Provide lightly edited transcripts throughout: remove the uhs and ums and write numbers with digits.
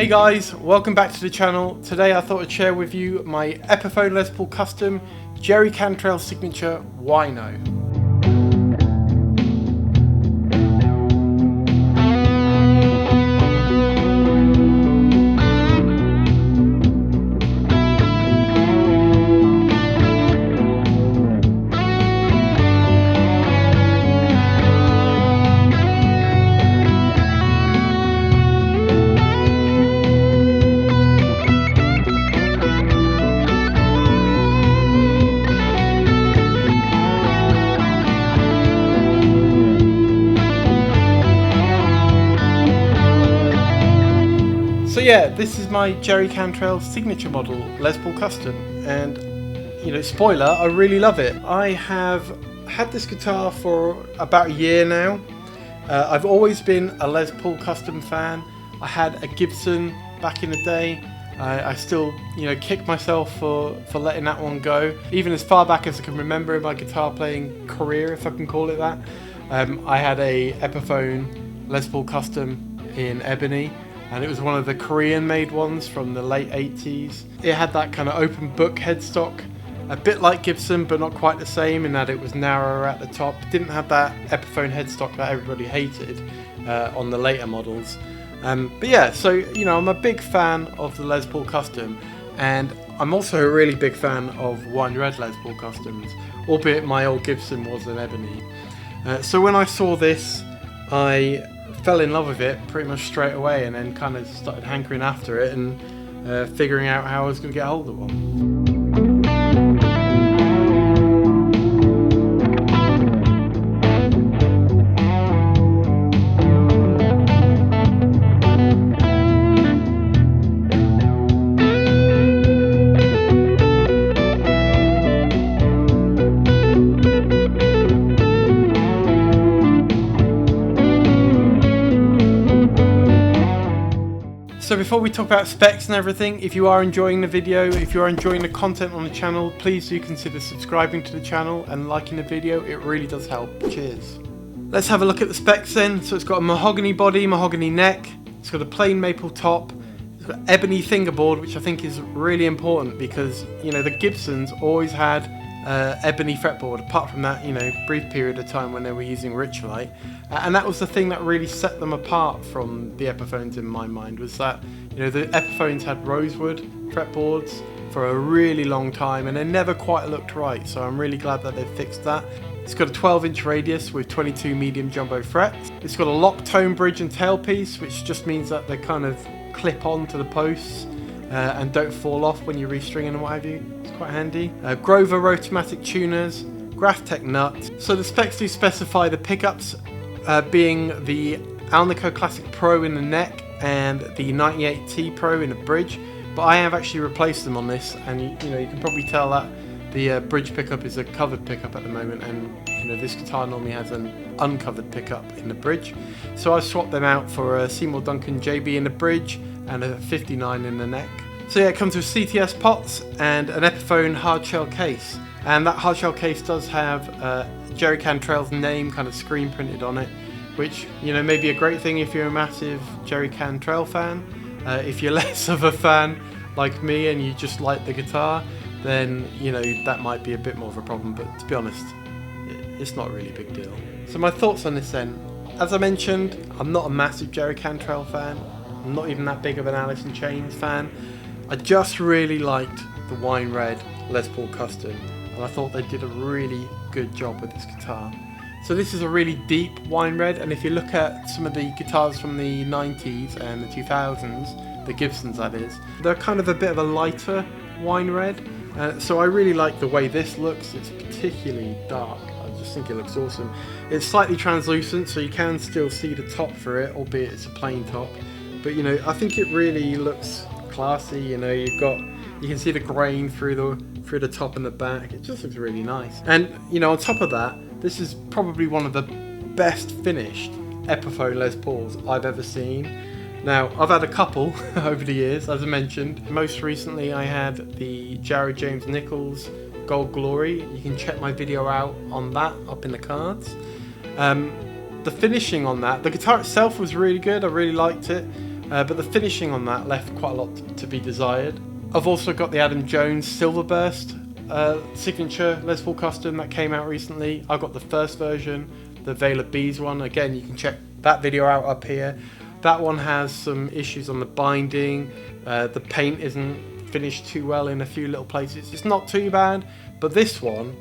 Hey guys, welcome back to the channel. Today I thought I'd share with you my Epiphone Les Paul Custom Jerry Cantrell Signature Wino. So yeah, this is my Jerry Cantrell signature model Les Paul Custom, and you know, spoiler, I really love it. I have had this guitar for about a year now. I've always been a Les Paul Custom fan. I had a Gibson back in the day. I still, you know, kick myself for letting that one go. Even as far back as I can remember in my guitar playing career, if I can call it that. I had a Epiphone Les Paul Custom in ebony, and it was one of the Korean made ones from the late 80s. It had that kind of open book headstock, a bit like Gibson but not quite the same in that it was narrower at the top. It didn't have that Epiphone headstock that everybody hated on the later models. But yeah, so you know, I'm a big fan of the Les Paul Custom, and I'm also a really big fan of wine red Les Paul Customs, albeit my old Gibson was an ebony. So when I saw this, I fell in love with it pretty much straight away, and then kind of started hankering after it and figuring out how I was going to get hold of one. So before we talk about specs and everything, if you are enjoying the video, if you are enjoying the content on the channel, please do consider subscribing to the channel and liking the video. It really does help. Cheers. Let's have a look at the specs then. So it's got a mahogany body, mahogany neck. It's got a plain maple top. It's got ebony fingerboard, which I think is really important because, you know, the Gibsons always had ebony fretboard, apart from that, you know, brief period of time when they were using Richlite, and that was the thing that really set them apart from the Epiphones in my mind, was that, you know, the Epiphones had rosewood fretboards for a really long time and they never quite looked right, so I'm really glad that they fixed that. It's got a 12-inch radius with 22 medium jumbo frets. It's got a lock tone bridge and tailpiece, which just means that they kind of clip onto the posts and don't fall off when you're restringing and what have you. It's quite handy. Grover Rotomatic tuners, Graphtec nut. So the specs do specify the pickups being the Alnico Classic Pro in the neck and the 98T Pro in the bridge, but I have actually replaced them on this, and you know, you can probably tell that the bridge pickup is a covered pickup at the moment, and you know, this guitar normally has an uncovered pickup in the bridge. So I swapped them out for a Seymour Duncan JB in the bridge and a 59 in the neck. So yeah, it comes with CTS pots and an Epiphone hardshell case, and that hardshell case does have Jerry Cantrell's name kind of screen printed on it, which, you know, may be a great thing if you're a massive Jerry Cantrell fan. If you're less of a fan like me and you just like the guitar, then you know, that might be a bit more of a problem, but to be honest, it's not really a big deal. So my thoughts on this then. As I mentioned, I'm not a massive Jerry Cantrell fan. I'm not even that big of an Alice in Chains fan. I just really liked the wine red Les Paul Custom, and I thought they did a really good job with this guitar. So this is a really deep wine red, and if you look at some of the guitars from the 90s and the 2000s, the Gibsons that is, they're kind of a bit of a lighter wine red. So I really like the way this looks. It's particularly dark. I just think it looks awesome. It's slightly translucent, so you can still see the top for it, albeit it's a plain top. But you know, I think it really looks classy. You know, you can see the grain through the top and the back. It just looks really nice. And you know, on top of that, this is probably one of the best finished Epiphone Les Pauls I've ever seen. Now, I've had a couple over the years, as I mentioned. Most recently I had the Jared James Nichols Gold Glory. You can check my video out on that up in the cards. The finishing on that, the guitar itself was really good. I really liked it. but the finishing on that left quite a lot to be desired. I've also got the Adam Jones Silverburst signature Les Paul Custom that came out recently. I got the first version, the Vela Bees one. Again, you can check that video out up here. That one has some issues on the binding. The paint isn't finished too well in a few little places. It's not too bad, but this one,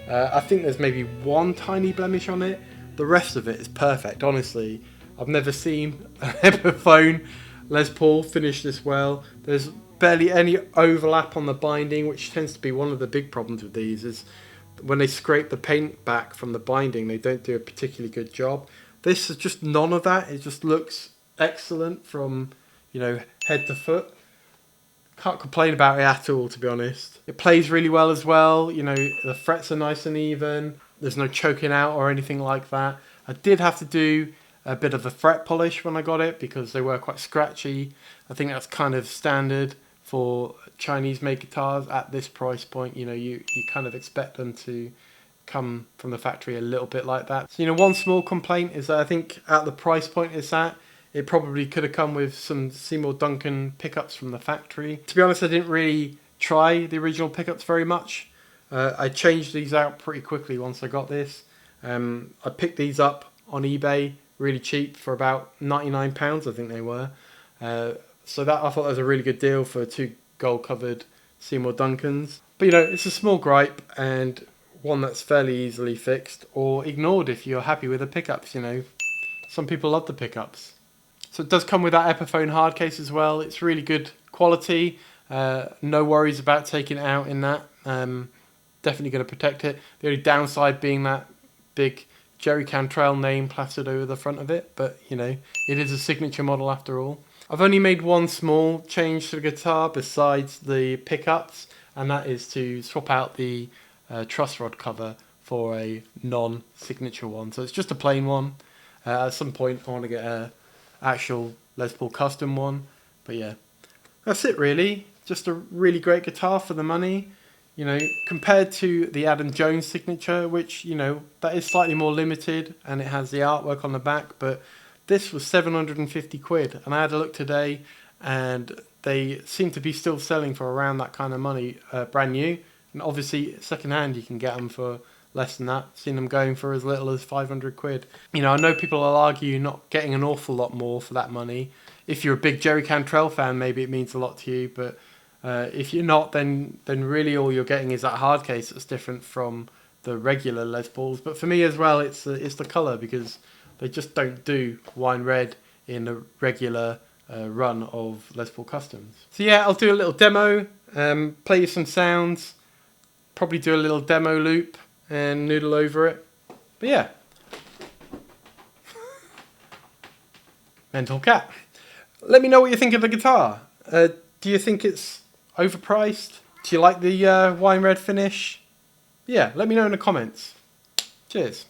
I think there's maybe one tiny blemish on it. The rest of it is perfect, honestly. I've never seen an Epiphone Les Paul finish this well. There's barely any overlap on the binding, which tends to be one of the big problems with these, is when they scrape the paint back from the binding, they don't do a particularly good job. This is just none of that. It just looks excellent from, you know, head to foot. Can't complain about it at all, to be honest. It plays really well as well. You know, the frets are nice and even. There's no choking out or anything like that. I did have to do a bit of a fret polish when I got it because they were quite scratchy. I think that's kind of standard for Chinese made guitars at this price point. You know, you kind of expect them to come from the factory a little bit like that. So, you know, one small complaint is that I think at the price point it's at, it probably could have come with some Seymour Duncan pickups from the factory. To be honest, I didn't really try the original pickups very much. I changed these out pretty quickly once I got this. I picked these up on eBay really cheap for about £99, I think they were. So that, I thought that was a really good deal for 2 gold covered Seymour Duncans. But you know, it's a small gripe and one that's fairly easily fixed or ignored if you're happy with the pickups. You know, some people love the pickups. So it does come with that Epiphone hard case as well. It's really good quality. No worries about taking it out in that. Definitely going to protect it. The only downside being that big Jerry Cantrell name plastered over the front of it. But, you know, it is a signature model after all. I've only made one small change to the guitar besides the pickups. And that is to swap out the truss rod cover for a non-signature one. So it's just a plain one. At some point I want to get a actual Les Paul custom one. But yeah, that's it really. Just a really great guitar for the money. You know, compared to the Adam Jones signature, which, you know, that is slightly more limited and it has the artwork on the back, but this was 750 quid. And I had a look today and they seem to be still selling for around that kind of money, brand new. And obviously second hand you can get them for less than that. Seen them going for as little as 500 quid. You know, I know people will argue not getting an awful lot more for that money. If you're a big Jerry Cantrell fan, maybe it means a lot to you, but if you're not, then really all you're getting is that hard case that's different from the regular Les Pauls. But for me as well, it's the colour, because they just don't do wine red in a regular run of Les Paul Customs. So yeah, I'll do a little demo, play you some sounds, probably do a little demo loop and noodle over it. But yeah. Mental cat. Let me know what you think of the guitar. Do you think it's overpriced? Do you like the wine red finish? Yeah, let me know in the comments. Cheers.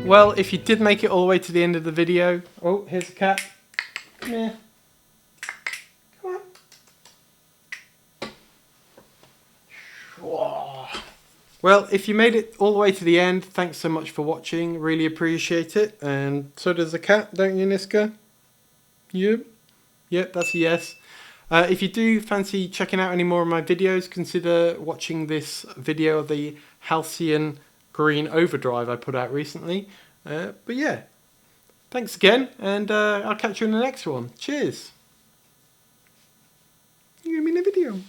Well, if you did make it all the way to the end of the video... Oh, here's a cat. Come here. Come on. Well, if you made it all the way to the end, thanks so much for watching. Really appreciate it. And so does the cat, don't you, Niska? Yep. Yep, that's a yes. If you do fancy checking out any more of my videos, consider watching this video of the Halcyon Green Overdrive I put out recently. But yeah, thanks again, and I'll catch you in the next one. Cheers. You're going to be in a video.